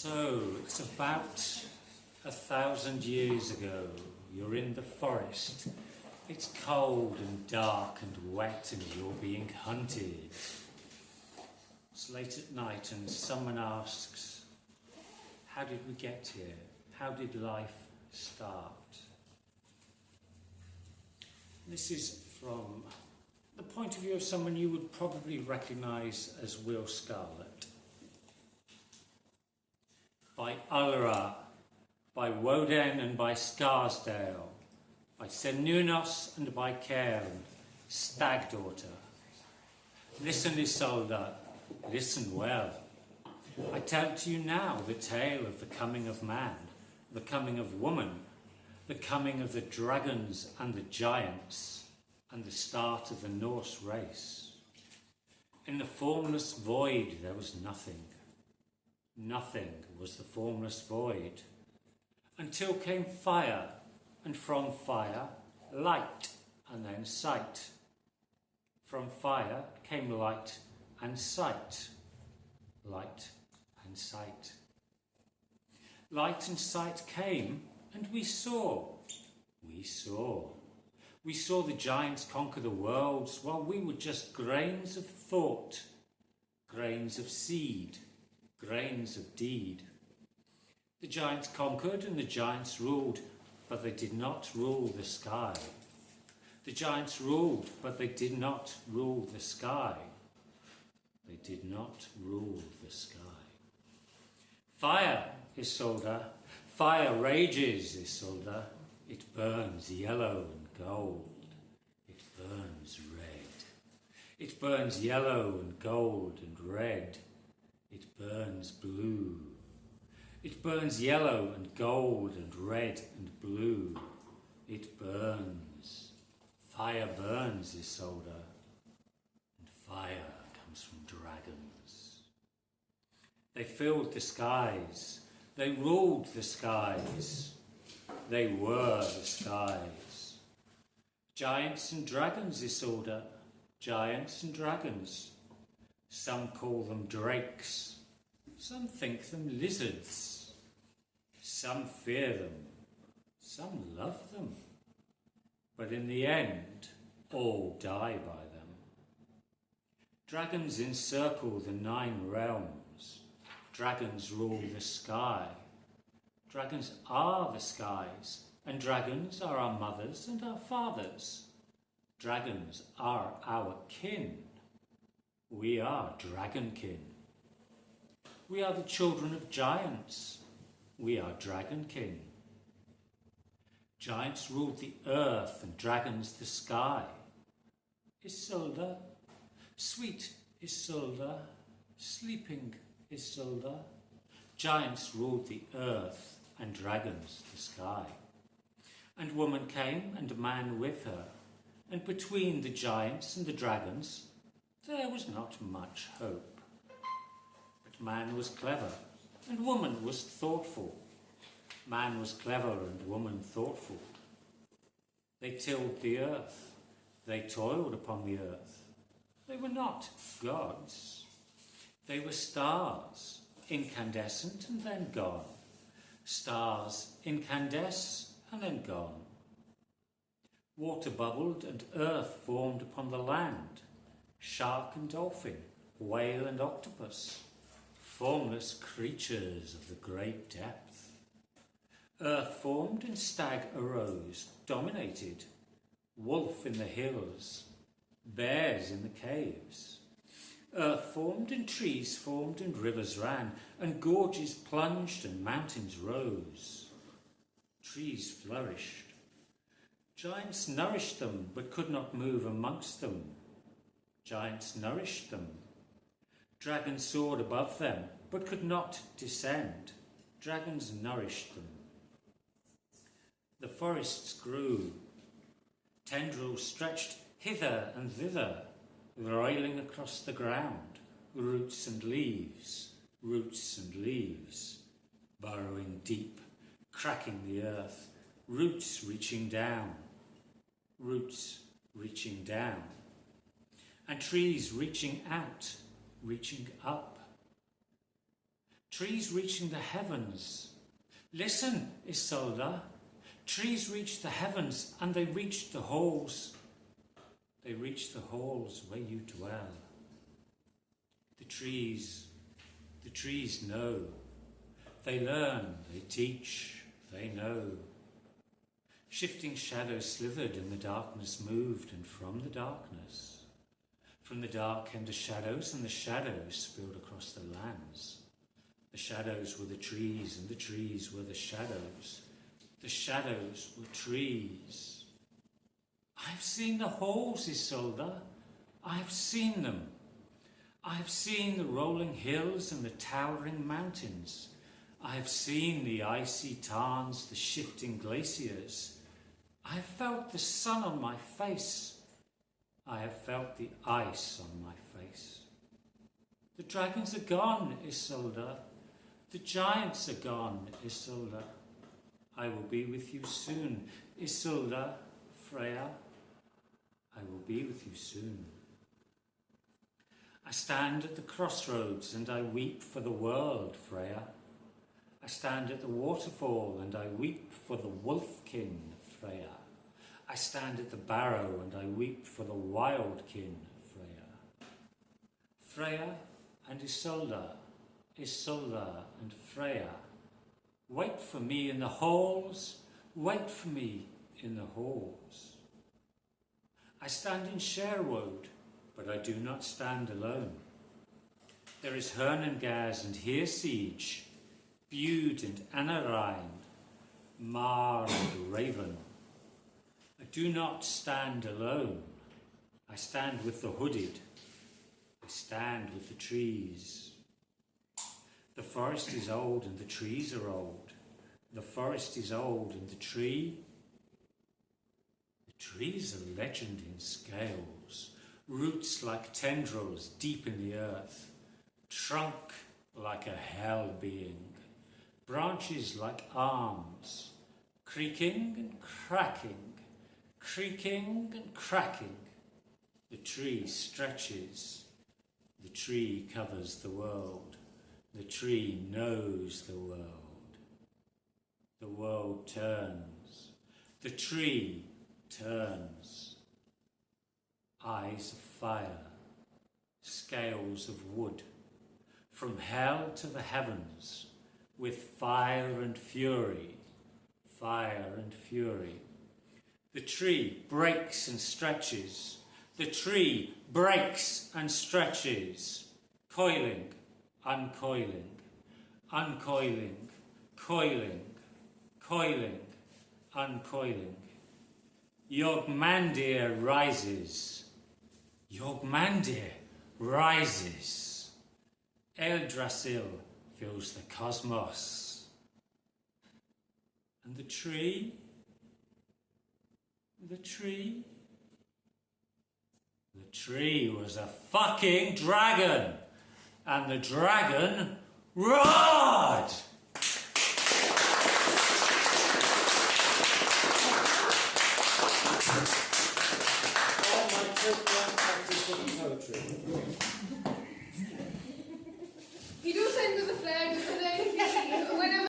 So, it's about 1,000 years ago. You're in the forest. It's cold and dark and wet and you're being hunted. It's late at night and someone asks, how did we get here? How did life start? This is from the point of view of someone you would probably recognise as Will Scarlett. By Ulra, by Woden and by Scarsdale, by Cernunnos and by Cairn, stag daughter. Listen, Isolde, listen well. I tell to you now the tale of the coming of man, the coming of woman, the coming of the dragons and the giants, and the start of the Norse race. In the formless void there was nothing. Nothing was the formless void, until came fire, and from fire light, and then sight. From fire came light and sight. Light and sight. Light and sight came, and we saw. We saw. We saw the giants conquer the worlds while we were just grains of thought, grains of seed, grains of deed. The giants conquered and the giants ruled, but they did not rule the sky. The giants ruled, but they did not rule the sky. They did not rule the sky. Fire, Isolde, fire rages, Isolde. It burns yellow and gold. It burns red. It burns yellow and gold and red. It burns blue. It burns yellow and gold and red and blue. It burns. Fire burns, Isolde. And fire comes from dragons. They filled the skies. They ruled the skies. They were the skies. Giants and dragons, Isolde. Giants and dragons. Some call them drakes. Some think them lizards. Some fear them. Some love them. But in the end, all die by them. Dragons encircle the 9 realms. Dragons rule the sky. Dragons are the skies, and dragons are our mothers and our fathers. Dragons are our kin. We are dragonkin. We are the children of giants. We are dragonkin. Giants ruled the earth and dragons the sky. Isolde, sweet Isolde, sleeping Isolde. Giants ruled the earth and dragons the sky. And woman came and man with her, and between the giants and the dragons there was not much hope. But man was clever, and woman was thoughtful. Man was clever, and woman thoughtful. They tilled the earth. They toiled upon the earth. They were not gods. They were stars, incandescent and then gone. Stars incandescent and then gone. Water bubbled and earth formed upon the land. Shark and dolphin, whale and octopus, formless creatures of the great depth. Earth formed and stag arose, dominated, wolf in the hills, bears in the caves. Earth formed and trees formed and rivers ran, and gorges plunged and mountains rose. Trees flourished. Giants nourished them, but could not move amongst them. Giants nourished them. Dragons soared above them, but could not descend. Dragons nourished them. The forests grew. Tendrils stretched hither and thither, roiling across the ground, roots and leaves, burrowing deep, cracking the earth, roots reaching down, and trees reaching out, reaching up. trees reaching the heavens. Listen, Isolde. Trees reach the heavens, and they reach the halls. They reach the halls where you dwell. The trees know. They learn, they teach, they know. Shifting shadows slithered and the darkness moved, and from the dark came the shadows, and the shadows spilled across the lands. The shadows were the trees, and the trees were the shadows. The shadows were trees. I have seen the halls, Isolde. I have seen them. I have seen the rolling hills and the towering mountains. I have seen the icy tarns, the shifting glaciers. I have felt the sun on my face. I have felt the ice on my face. The dragons are gone, Isolde. The giants are gone, Isolde. I will be with you soon, Isolde, Freya. I will be with you soon. I stand at the crossroads and I weep for the world, Freya. I stand at the waterfall and I weep for the wolfkin, Freya. I stand at the barrow and I weep for the wildkin, Freya. Freya and Isolde, Isolde and Freya. Wait for me in the halls, wait for me in the halls. I stand in Sherwood, but I do not stand alone. There is Hernangaz and Hirsiege, Bude and Anarine, Mar and Raven. I do not stand alone. I stand with the hooded. I stand with the trees. The forest is old and the trees are old. The forest is old and the trees are legend in scales, roots like tendrils deep in the earth, trunk like a hell being, branches like arms, creaking and cracking, creaking and cracking. The tree stretches, the tree covers the world, the tree knows the world. The world turns, the tree turns. Eyes of fire, scales of wood, from hell to the heavens, with fire and fury, fire and fury. The tree breaks and stretches, the tree breaks and stretches, coiling, uncoiling, uncoiling, coiling, coiling, uncoiling. Yogmandir rises, Yogmandir rises. Eldrasil fills the cosmos. And the tree, the tree was a fucking dragon. And the dragon roared!